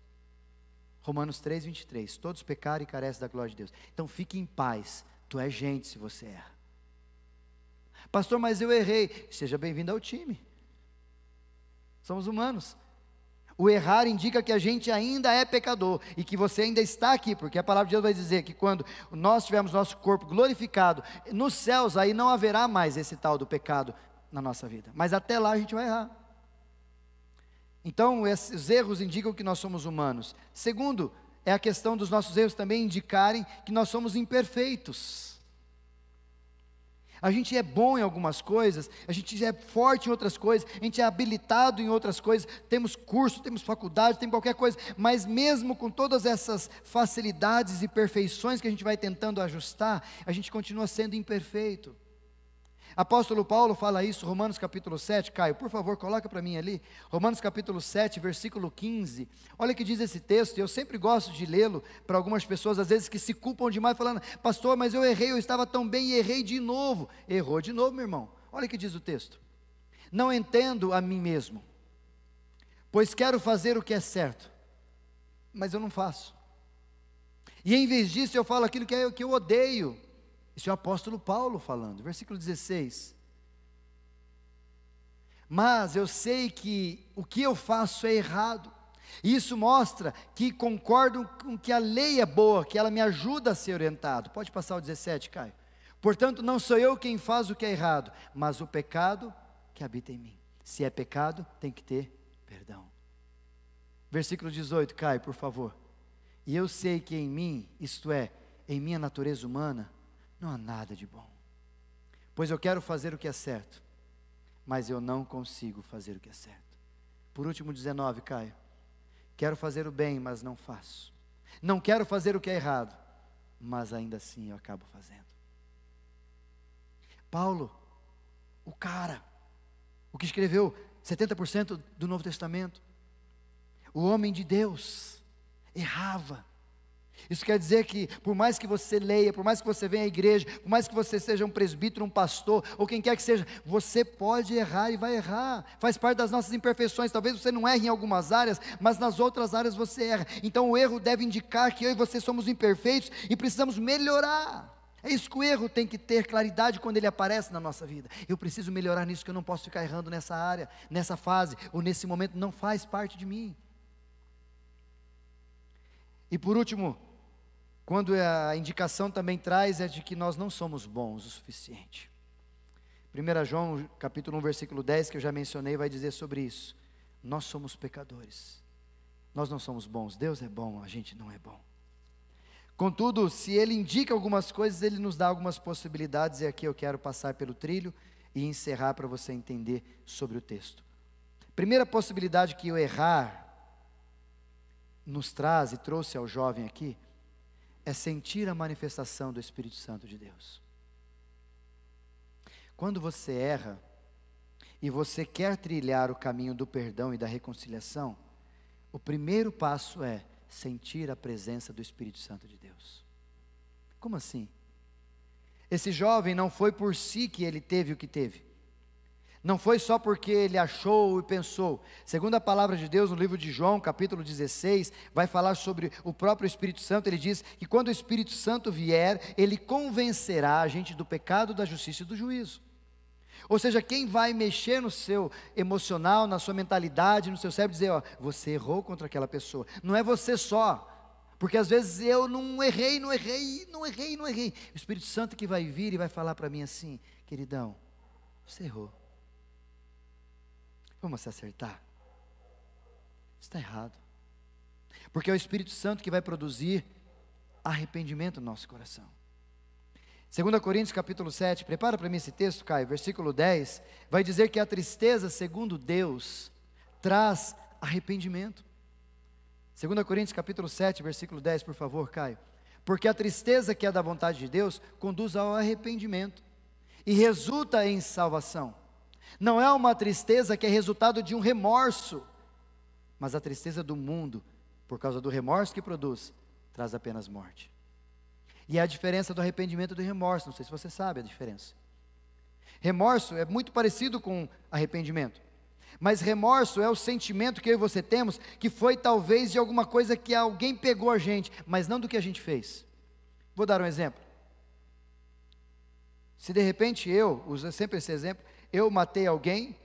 Romanos 3, 23, todos pecaram e carecem da glória de Deus. Então fique em paz, tu és gente se você erra. Pastor, mas eu errei. Seja bem-vindo ao time. Somos humanos. O errar indica que a gente ainda é pecador e que você ainda está aqui, porque a palavra de Deus vai dizer que quando nós tivermos nosso corpo glorificado, nos céus aí não haverá mais esse tal do pecado na nossa vida. Mas até lá a gente vai errar. Então, esses erros indicam que nós somos humanos. Segundo, é a questão dos nossos erros também indicarem que nós somos imperfeitos. A gente é bom em algumas coisas, a gente é forte em outras coisas, a gente é habilitado em outras coisas, temos curso, temos faculdade, temos qualquer coisa, mas mesmo com todas essas facilidades e perfeições que a gente vai tentando ajustar, a gente continua sendo imperfeito. Apóstolo Paulo fala isso, Romanos capítulo 7, Caio, por favor, coloca para mim ali, Romanos capítulo 7, versículo 15, olha o que diz esse texto, e eu sempre gosto de lê-lo para algumas pessoas, às vezes que se culpam demais, falando, pastor, mas eu errei, eu estava tão bem e errei de novo, errou de novo, meu irmão, olha o que diz o texto, não entendo a mim mesmo, pois quero fazer o que é certo, mas eu não faço, e em vez disso eu falo aquilo que eu odeio. Isso é o apóstolo Paulo falando, versículo 16. Mas eu sei que o que eu faço é errado. E isso mostra que concordo com que a lei é boa, que ela me ajuda a ser orientado. Pode passar o 17, Caio. Portanto, não sou eu quem faz o que é errado, mas o pecado que habita em mim. Se é pecado, tem que ter perdão. Versículo 18, Caio, por favor. E eu sei que em mim, isto é, em minha natureza humana, não há nada de bom, pois eu quero fazer o que é certo, mas eu não consigo fazer o que é certo. Por último, 19, Caio, quero fazer o bem, mas não faço, não quero fazer o que é errado, mas ainda assim eu acabo fazendo. Paulo, o que escreveu 70% do Novo Testamento, o homem de Deus, errava. Isso quer dizer que por mais que você leia, por mais que você venha à igreja, por mais que você seja um presbítero, um pastor, ou quem quer que seja, você pode errar e vai errar, faz parte das nossas imperfeições. Talvez você não erre em algumas áreas, mas nas outras áreas você erra. Então o erro deve indicar que eu e você somos imperfeitos e precisamos melhorar. É isso que o erro tem que ter claridade quando ele aparece na nossa vida. Eu preciso melhorar nisso, que eu não posso ficar errando nessa área, nessa fase, ou nesse momento, não faz parte de mim. E por último, quando a indicação também traz é de que nós não somos bons o suficiente. 1 João capítulo 1, versículo 10, que eu já mencionei, vai dizer sobre isso. Nós somos pecadores. Nós não somos bons. Deus é bom, a gente não é bom. Contudo, se Ele indica algumas coisas, Ele nos dá algumas possibilidades, e aqui eu quero passar pelo trilho e encerrar para você entender sobre o texto. Primeira possibilidade que o errar nos traz e trouxe ao jovem aqui, é sentir a manifestação do Espírito Santo de Deus. Quando você erra, e você quer trilhar o caminho do perdão e da reconciliação, o primeiro passo é sentir a presença do Espírito Santo de Deus. Como assim? Esse jovem não foi por si que ele teve o que teve. Não foi só porque ele achou e pensou. Segundo a palavra de Deus, no livro de João, capítulo 16, vai falar sobre o próprio Espírito Santo. Ele diz que quando o Espírito Santo vier, ele convencerá a gente do pecado, da justiça e do juízo. Ou seja, quem vai mexer no seu emocional, na sua mentalidade, no seu cérebro, dizer, ó, você errou contra aquela pessoa. Não é você só, porque às vezes eu não errei. O Espírito Santo que vai vir e vai falar para mim assim, queridão, você errou. Vamos se acertar? Está errado. Porque é o Espírito Santo que vai produzir arrependimento no nosso coração. 2 Coríntios capítulo 7, prepara para mim esse texto, Caio, versículo 10, vai dizer que a tristeza, segundo Deus, traz arrependimento. 2 Coríntios capítulo 7, versículo 10, por favor, Caio. Porque a tristeza que é da vontade de Deus, conduz ao arrependimento, e resulta em salvação. Não é uma tristeza que é resultado de um remorso, mas a tristeza do mundo, por causa do remorso que produz, traz apenas morte. E é a diferença do arrependimento e do remorso, não sei se você sabe a diferença. Remorso é muito parecido com arrependimento, mas remorso é o sentimento que eu e você temos, que foi talvez de alguma coisa que alguém pegou a gente, mas não do que a gente fez. Vou dar um exemplo. Se de repente eu, uso sempre esse exemplo, eu matei alguém,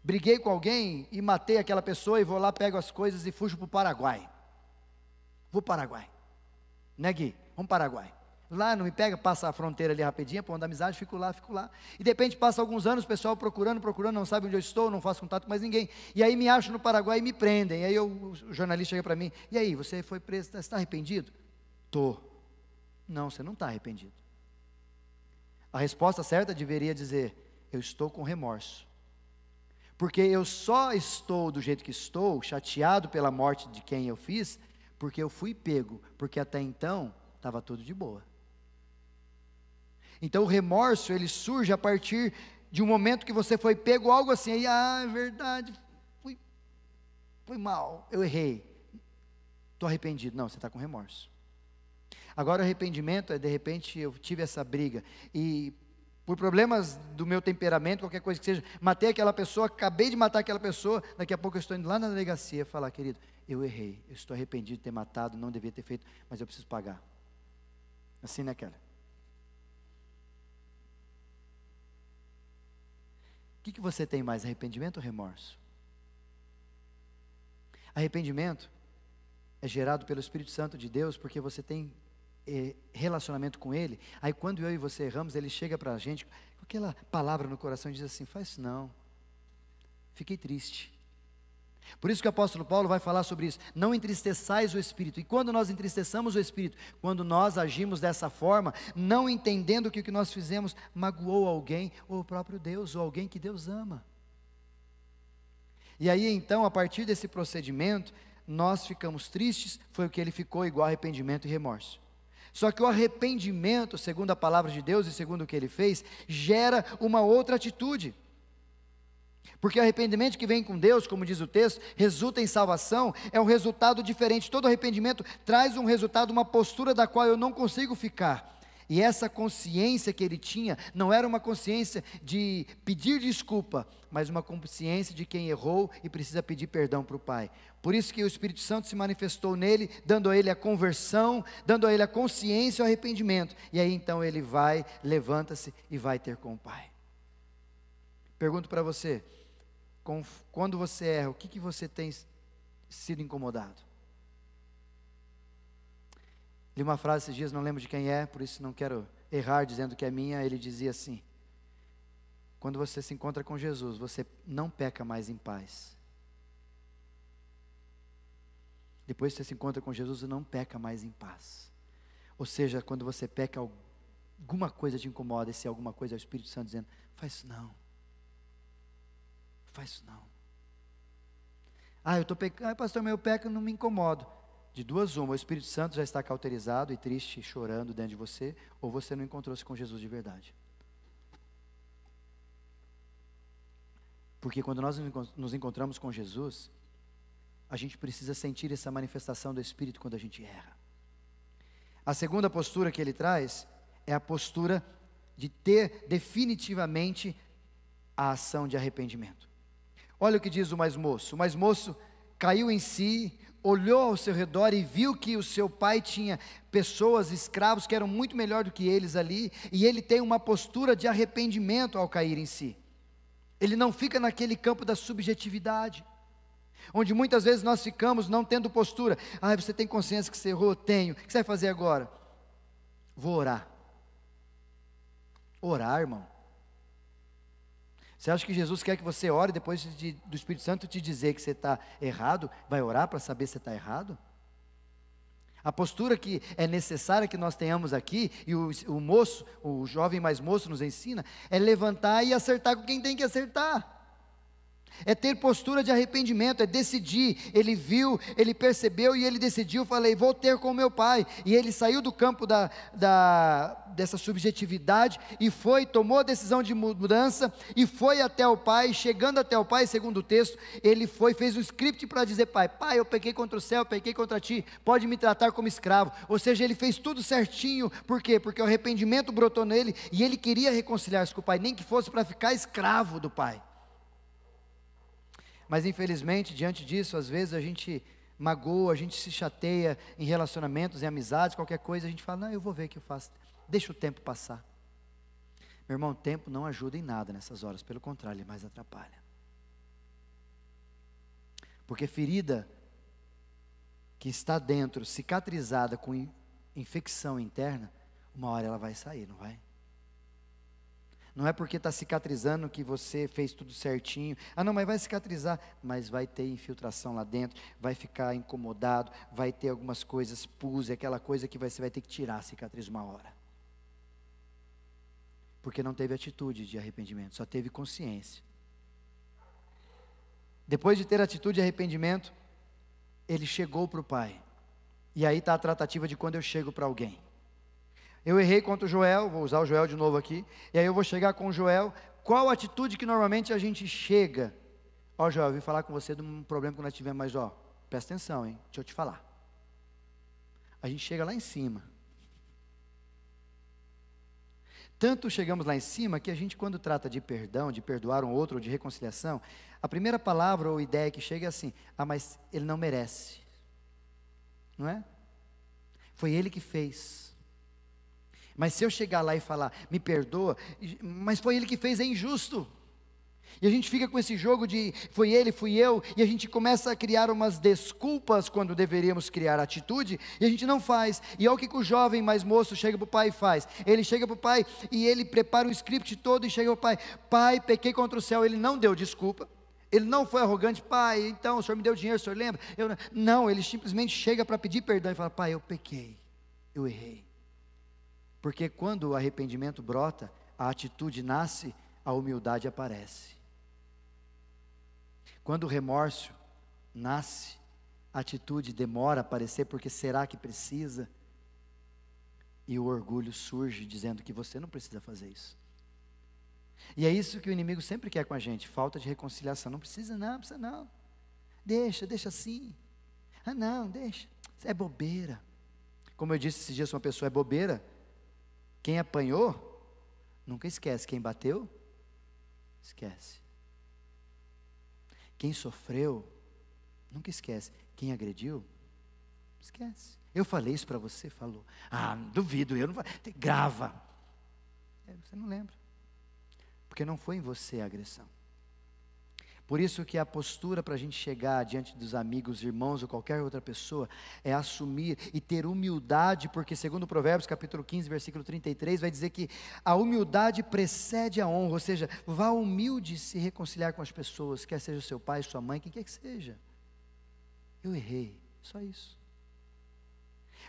briguei com alguém e matei aquela pessoa e vou lá, pego as coisas e fujo para o Paraguai. Vou para o Paraguai, né, Gui? Vamos para o Paraguai. Lá não me pega, passa a fronteira ali rapidinho, ponto da amizade, fico lá. E de repente passa alguns anos, o pessoal procurando, não sabe onde eu estou, não faço contato com mais ninguém. E aí me acham no Paraguai e me prendem. E aí o jornalista chega para mim, e aí, você foi preso, você está arrependido? Estou. Não, você não está arrependido. A resposta certa deveria dizer, eu estou com remorso. Porque eu só estou do jeito que estou, chateado pela morte de quem eu fiz, porque eu fui pego, porque até então estava tudo de boa. Então o remorso, ele surge a partir de um momento que você foi pego, algo assim, aí, é verdade, fui mal, eu errei, estou arrependido. Não, você está com remorso. Agora o arrependimento é, de repente, eu tive essa briga, e por problemas do meu temperamento, qualquer coisa que seja, matei aquela pessoa, acabei de matar aquela pessoa, daqui a pouco eu estou indo lá na delegacia falar, querido, eu errei, eu estou arrependido de ter matado, não devia ter feito, mas eu preciso pagar. Assim, né, Kelly? O que você tem mais, arrependimento ou remorso? Arrependimento é gerado pelo Espírito Santo de Deus, porque você tem relacionamento com Ele. Aí quando eu e você erramos, Ele chega para a gente com aquela palavra no coração e diz assim, faz isso não, fiquei triste. Por isso que o apóstolo Paulo vai falar sobre isso, não entristeçais o Espírito. E quando nós entristeçamos o Espírito, quando nós agimos dessa forma, não entendendo que o que nós fizemos magoou alguém, ou o próprio Deus, ou alguém que Deus ama. E aí então, a partir desse procedimento, nós ficamos tristes, foi o que ele ficou, igual arrependimento e remorso. Só que o arrependimento, segundo a palavra de Deus e segundo o que ele fez, gera uma outra atitude. Porque o arrependimento que vem com Deus, como diz o texto, resulta em salvação, é um resultado diferente. Todo arrependimento traz um resultado, uma postura da qual eu não consigo ficar. E essa consciência que ele tinha, não era uma consciência de pedir desculpa, mas uma consciência de quem errou e precisa pedir perdão para o Pai. Por isso que o Espírito Santo se manifestou nele, dando a ele a conversão, dando a ele a consciência e o arrependimento. E aí então ele vai, levanta-se e vai ter com o Pai. Pergunto para você, quando você erra, o que você tem sido incomodado? Li uma frase esses dias, não lembro de quem é, por isso não quero errar dizendo que é minha. Ele dizia assim: quando você se encontra com Jesus, você não peca mais em paz. Depois que você se encontra com Jesus, você não peca mais em paz. Ou seja, quando você peca, alguma coisa te incomoda, e se alguma coisa é o Espírito Santo dizendo: faz isso não. Faz isso não. Eu estou pecando, pastor, mas eu peco, não me incomodo. De duas uma, o Espírito Santo já está cauterizado e triste, chorando dentro de você, ou você não encontrou-se com Jesus de verdade. Porque quando nós nos encontramos com Jesus, a gente precisa sentir essa manifestação do Espírito quando a gente erra. A segunda postura que ele traz é a postura de ter definitivamente a ação de arrependimento. Olha o que diz o mais moço. O mais moço caiu em si, olhou ao seu redor e viu que o seu pai tinha pessoas, escravos, que eram muito melhor do que eles ali, e ele tem uma postura de arrependimento ao cair em si. Ele não fica naquele campo da subjetividade, onde muitas vezes nós ficamos não tendo postura. Você tem consciência que você errou? Tenho. O que você vai fazer agora? Vou orar. Orar, irmão? Você acha que Jesus quer que você ore depois do Espírito Santo te dizer que você está errado? Vai orar para saber se está errado? A postura que é necessária que nós tenhamos aqui, e o jovem mais moço nos ensina, é levantar e acertar com quem tem que acertar. É ter postura de arrependimento, é decidir. Ele viu, ele percebeu e ele decidiu. Falei, vou ter com meu pai. E ele saiu do campo dessa subjetividade e tomou a decisão de mudança e foi até o pai. Chegando até o pai, segundo o texto, ele fez um script para dizer: pai, eu pequei contra o céu, pequei contra ti, pode me tratar como escravo. Ou seja, ele fez tudo certinho. Por quê? Porque o arrependimento brotou nele e ele queria reconciliar-se com o pai, nem que fosse para ficar escravo do pai. Mas infelizmente, diante disso, às vezes a gente magoa, a gente se chateia em relacionamentos, em amizades, qualquer coisa, a gente fala: não, eu vou ver o que eu faço, deixa o tempo passar. Meu irmão, o tempo não ajuda em nada nessas horas, pelo contrário, ele mais atrapalha. Porque ferida que está dentro, cicatrizada com infecção interna, uma hora ela vai sair, não vai? Não é porque está cicatrizando que você fez tudo certinho. Não, mas vai cicatrizar. Mas vai ter infiltração lá dentro, vai ficar incomodado, vai ter algumas coisas, pus, aquela coisa que você vai ter que tirar a cicatriz uma hora. Porque não teve atitude de arrependimento, só teve consciência. Depois de ter atitude de arrependimento, ele chegou para o pai. E aí está a tratativa de quando eu chego para alguém. Eu errei contra o Joel, vou usar o Joel de novo aqui, e aí eu vou chegar com o Joel. Qual a atitude que normalmente a gente chega? Joel, eu vim falar com você de um problema que nós tivemos, mas presta atenção, hein? Deixa eu te falar. A gente chega lá em cima. Tanto chegamos lá em cima que a gente, quando trata de perdão, de perdoar um outro, ou de reconciliação, a primeira palavra ou ideia que chega é assim: mas ele não merece. Não é? Foi ele que fez. Mas se eu chegar lá e falar: me perdoa, mas foi ele que fez, é injusto. E a gente fica com esse jogo de foi ele, fui eu, e a gente começa a criar umas desculpas quando deveríamos criar atitude, e a gente não faz. E olha o que o jovem mais moço chega para o pai e faz. Ele chega para o pai e ele prepara um script todo e chega para o pai: pai, pequei contra o céu. Ele não deu desculpa, ele não foi arrogante: pai, então o senhor me deu dinheiro, o senhor lembra? Não, ele simplesmente chega para pedir perdão e fala: pai, eu pequei, eu errei. Porque quando o arrependimento brota, a atitude nasce, a humildade aparece. Quando o remorso nasce, a atitude demora a aparecer, porque será que precisa? E o orgulho surge dizendo que você não precisa fazer isso. E é isso que o inimigo sempre quer com a gente: falta de reconciliação. Não precisa não. Deixa assim. Não, deixa. Isso é bobeira. Como eu disse esses dias, se uma pessoa é bobeira, Quem apanhou, nunca esquece. Quem bateu, esquece. Quem sofreu, nunca esquece. Quem agrediu, esquece. Eu falei isso para você, falou. Ah, duvido, eu não vou. Grava. Você não lembra. Porque não foi em você a agressão. Por isso que a postura para a gente chegar diante dos amigos, irmãos ou qualquer outra pessoa, é assumir e ter humildade, porque segundo Provérbios capítulo 15, versículo 33, vai dizer que a humildade precede a honra, ou seja, vá humilde se reconciliar com as pessoas, quer seja seu pai, sua mãe, quem quer que seja. Eu errei, só isso.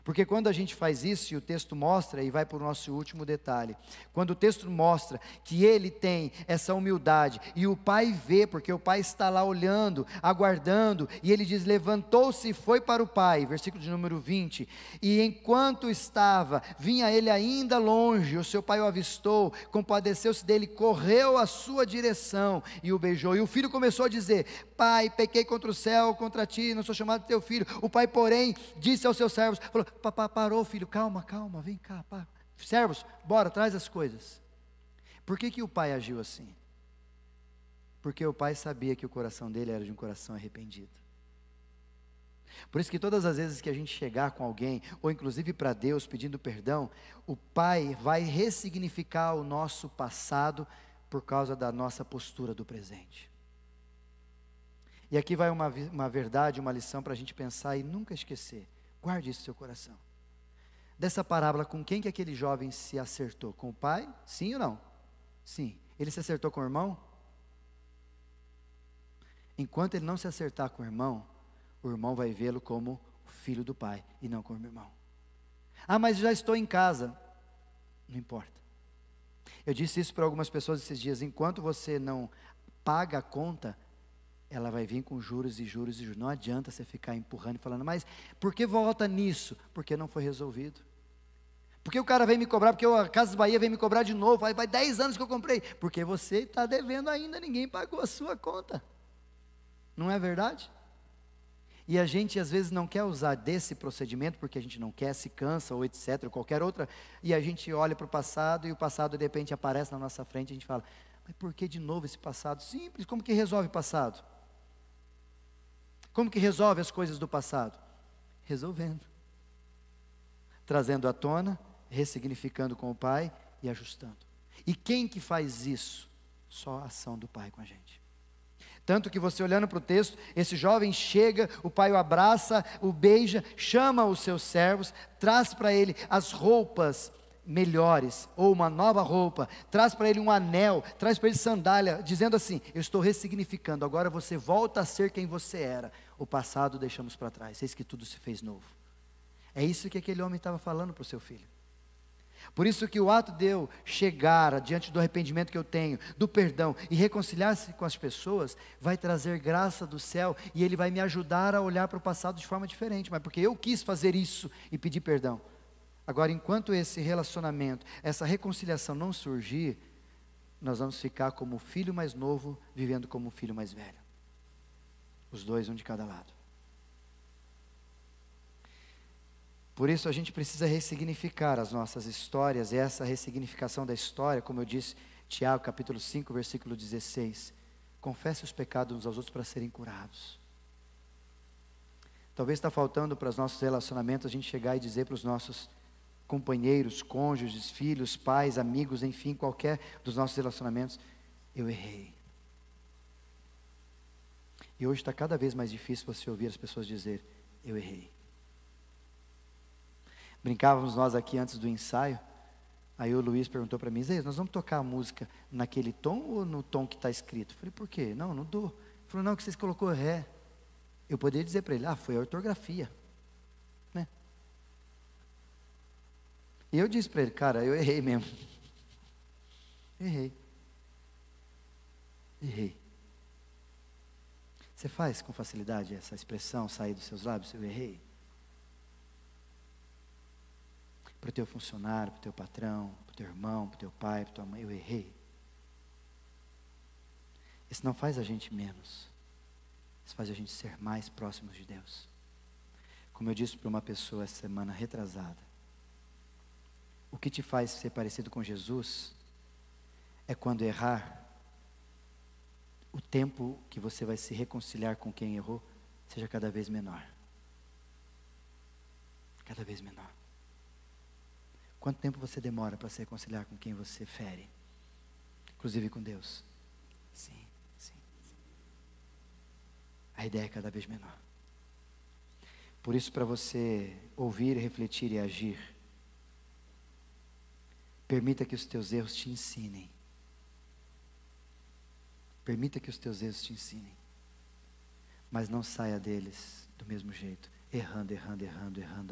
Porque quando a gente faz isso, e o texto mostra, e vai para o nosso último detalhe, quando o texto mostra que ele tem essa humildade, e o pai vê, porque o pai está lá olhando, aguardando, e ele diz, levantou-se e foi para o pai, versículo de número 20, e enquanto estava, vinha ele ainda longe, o seu pai o avistou, compadeceu-se dele, correu à sua direção, e o beijou, e o filho começou a dizer, pai, pequei contra o céu, contra ti, não sou chamado de teu filho, o pai porém, disse aos seus servos, falou, papá, parou filho, calma, vem cá, pá. Servos, bora, traz as coisas. Por que o pai agiu assim? Porque o pai sabia que o coração dele era de um coração arrependido. Por isso que todas as vezes que a gente chegar com alguém, ou inclusive para Deus pedindo perdão, o pai vai ressignificar o nosso passado por causa da nossa postura do presente. E aqui vai uma verdade, uma lição para a gente pensar e nunca esquecer. Guarde isso no seu coração. Dessa parábola, com quem que aquele jovem se acertou? Com o pai? Sim ou não? Sim. Ele se acertou com o irmão? Enquanto ele não se acertar com o irmão vai vê-lo como o filho do pai e não como irmão. Ah, mas já estou em casa. Não importa. Eu disse isso para algumas pessoas esses dias. Enquanto você não paga a conta, ela vai vir com juros e juros e juros. Não adianta você ficar empurrando e falando, mas por que volta nisso? Porque não foi resolvido. Porque o cara vem me cobrar, porque a Casas Bahia vem me cobrar de novo, vai 10 anos que eu comprei. Porque você está devendo ainda, ninguém pagou a sua conta. Não é verdade? E a gente às vezes não quer usar desse procedimento, porque a gente não quer, se cansa ou etc, ou qualquer outra, e a gente olha para o passado, e o passado de repente aparece na nossa frente, e a gente fala, mas por que de novo esse passado? Simples, como que resolve o passado? Como que resolve as coisas do passado? Resolvendo. Trazendo à tona, ressignificando com o pai e ajustando. E quem que faz isso? Só a ação do pai com a gente. Tanto que você olhando para o texto, esse jovem chega, o pai o abraça, o beija, chama os seus servos, traz para ele as roupas melhores, ou uma nova roupa, traz para ele um anel, traz para ele sandália, dizendo assim, eu estou ressignificando, agora você volta a ser quem você era, o passado deixamos para trás, eis que tudo se fez novo. É isso que aquele homem estava falando para o seu filho. Por isso que o ato de eu chegar diante do arrependimento que eu tenho, do perdão, e reconciliar-se com as pessoas, vai trazer graça do céu, e ele vai me ajudar a olhar para o passado de forma diferente, mas porque eu quis fazer isso e pedir perdão. Agora, enquanto esse relacionamento, essa reconciliação não surgir, nós vamos ficar como o filho mais novo, vivendo como o filho mais velho. Os dois, um de cada lado. Por isso a gente precisa ressignificar as nossas histórias, e essa ressignificação da história, como eu disse, Tiago capítulo 5, versículo 16, confesse os pecados uns aos outros para serem curados. Talvez está faltando para os nossos relacionamentos a gente chegar e dizer para os nossos companheiros, cônjuges, filhos, pais, amigos, enfim, qualquer dos nossos relacionamentos, eu errei. E hoje está cada vez mais difícil você ouvir as pessoas dizer, eu errei. Brincávamos nós aqui antes do ensaio, aí o Luiz perguntou para mim, Zé, nós vamos tocar a música naquele tom ou no tom que está escrito? Eu falei, por quê? Não dou. Ele falou, não, que vocês colocou ré. Eu poderia dizer para ele, foi a ortografia, né? E eu disse para ele, cara, eu errei mesmo. Errei. Você faz com facilidade essa expressão sair dos seus lábios? Eu errei. Para o teu funcionário, para o teu patrão, para o teu irmão, para o teu pai, para a tua mãe, eu errei. Isso não faz a gente menos. Isso faz a gente ser mais próximos de Deus. Como eu disse para uma pessoa essa semana retrasada, o que te faz ser parecido com Jesus é quando errar, o tempo que você vai se reconciliar com quem errou seja cada vez menor. Cada vez menor. Quanto tempo você demora para se reconciliar com quem você fere? Inclusive com Deus? Sim. A ideia é cada vez menor. Por isso, para você ouvir, refletir e agir, permita que os teus erros te ensinem. Permita que os teus erros te ensinem. Mas não saia deles do mesmo jeito, errando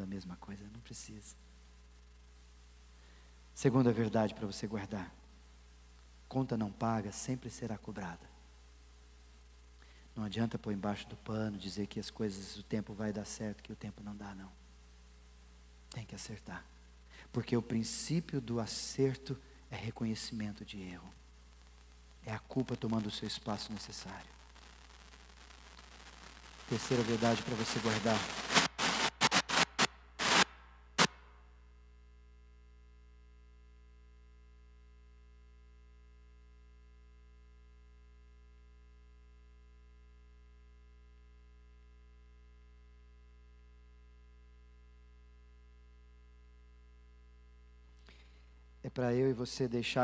a mesma coisa. Não precisa. Segunda verdade para você guardar: conta não paga sempre será cobrada. Não adianta pôr embaixo do pano, dizer que as coisas, o tempo vai dar certo, que o tempo não dá, não. Tem que acertar. Porque o princípio do acerto é reconhecimento de erro. É a culpa tomando o seu espaço necessário. Terceira verdade para você guardar: é para eu e você deixe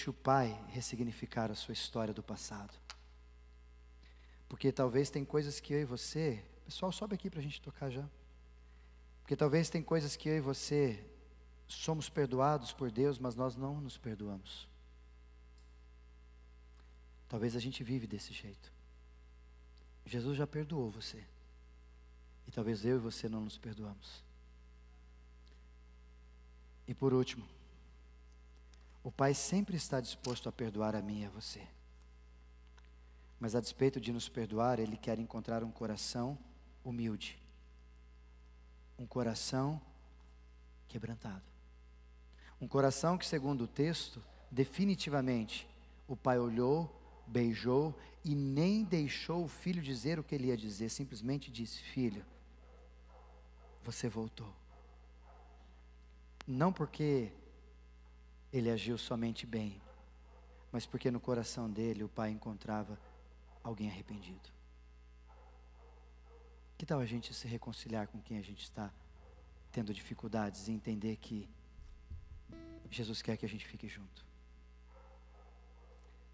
o Pai ressignificar a sua história do passado. Porque talvez tem coisas que eu e você, pessoal, sobe aqui para a gente tocar já. Porque talvez tem coisas que eu e você somos perdoados por Deus, mas nós não nos perdoamos. Talvez a gente vive desse jeito. Jesus já perdoou você. E talvez eu e você não nos perdoamos. E por último, o Pai sempre está disposto a perdoar a mim e a você. Mas a despeito de nos perdoar, Ele quer encontrar um coração humilde. Um coração quebrantado. Um coração que, segundo o texto, definitivamente, o Pai olhou, beijou e nem deixou o filho dizer o que ele ia dizer. Simplesmente disse: filho, você voltou. Não porque ele agiu somente bem, mas porque no coração dele o Pai encontrava alguém arrependido. Que tal a gente se reconciliar com quem a gente está tendo dificuldades e entender que Jesus quer que a gente fique junto?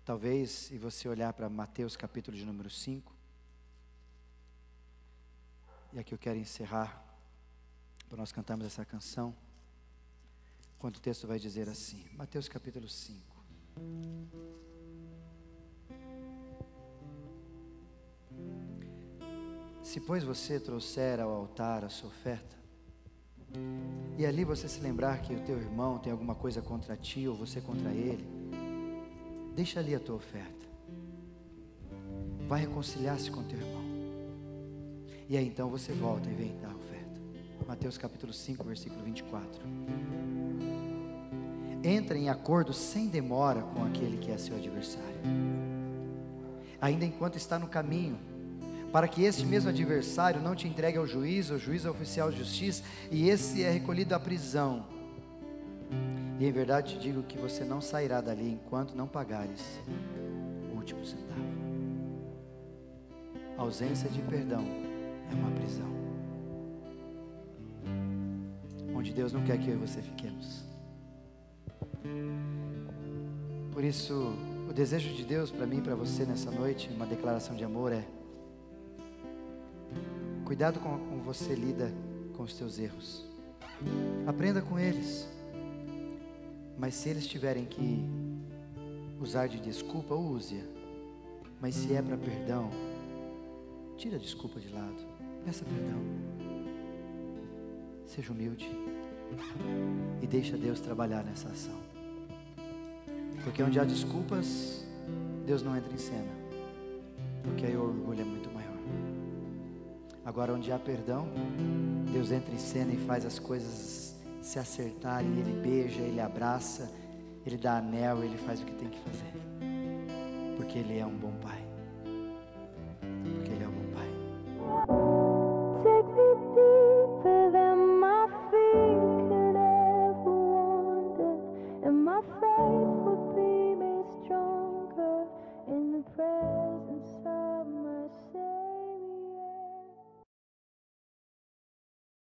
Talvez, se você olhar para Mateus capítulo de número 5, e aqui eu quero encerrar, para nós cantarmos essa canção, quando o texto vai dizer assim, Mateus capítulo 5. Se pois você trouxer ao altar a sua oferta, e ali você se lembrar que o teu irmão tem alguma coisa contra ti, ou você contra ele, deixa ali a tua oferta. Vai reconciliar-se com teu irmão. E aí então você volta e vem dar a oferta. Mateus capítulo 5, versículo 24. Entre em acordo sem demora com aquele que é seu adversário, ainda enquanto está no caminho, para que este mesmo adversário não te entregue ao juiz, o juiz é oficial de justiça, e esse é recolhido à prisão. E em verdade te digo que você não sairá dali enquanto não pagares o último centavo. A ausência de perdão é uma prisão, onde Deus não quer que eu e você fiquemos. Por isso, o desejo de Deus para mim e para você nessa noite, uma declaração de amor, é: cuidado com como você lida com os teus erros. Aprenda com eles. Mas se eles tiverem que usar de desculpa, use-a. Mas se é para perdão, tira a desculpa de lado. Peça perdão. Seja humilde. E deixa Deus trabalhar nessa ação. Porque onde há desculpas, Deus não entra em cena. Porque aí o orgulho é muito maior. Agora, onde há perdão, Deus entra em cena e faz as coisas se acertarem. Ele beija, Ele abraça, Ele dá anel, Ele faz o que tem que fazer. Porque Ele é um bom Pai.